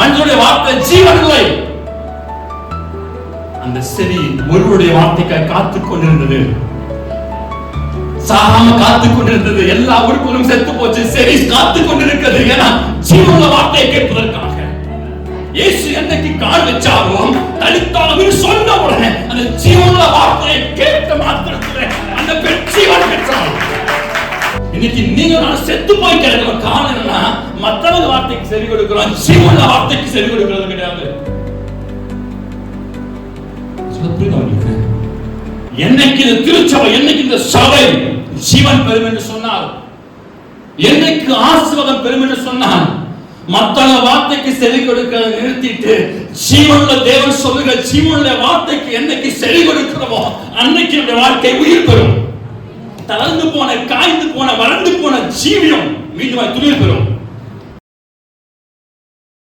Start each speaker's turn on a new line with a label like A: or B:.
A: மனிதனுடைய வார்த்தை ஜீவன் இல்லை. அந்த செடி ஒருவருடைய வார்த்தைக்காக காத்துக் கொண்டிருந்தது, சாகாம காத்துக் கொண்டிருந்தது. எல்லா உறுப்புகளும் செத்து போச்சு, செடி காத்துக் கொண்டிருக்கிறது. ஏன்னா ஜீவனுள்ள வார்த்தையை கேட்பதற்காக. இயேசு என்னைக்கு கால் வச்சாரோ தனித்தாலும் சொன்ன உடனே அந்த ஜீவனுள்ள வார்த்தையை கேட்ட மாத்திரத்தில் அந்த பெண் ஜீவன் பெற்றாள். இன்னைக்கு நீங்க நான் செத்து போய் கிடக்கிற காரணம் என்னன்னா, மற்றவங்க வார்த்தைக்கு செவி கொடுக்கிறோம், ஜீவனுள்ள வார்த்தைக்கு செவி கொடுக்கிறது கிடையாது. என்னைக்கு இந்த திருச்சபை, என்னைக்கு இந்த சபை ஜீவன் பெறும் என்று சொன்னால், என்னைக்கு ஆசீர்வாதம் பெறும் என்று சொன்னால், மற்றவங்க வார்த்தைக்கு செவி கொடுக்கிறத நிறுத்திட்டு ஜீவனுள்ள தேவன் சொல்லுகிற ஜீவனுள்ள வார்த்தைக்கு என்னைக்கு செவி கொடுக்கிறோமோ அன்னைக்கு நம்முடைய வாழ்க்கை உயிர் பெறும். தளர்ந்து போன, காய்ந்து போன, வறண்டு போன ஜீவியம் மீண்டும் துளிர் பெறும்.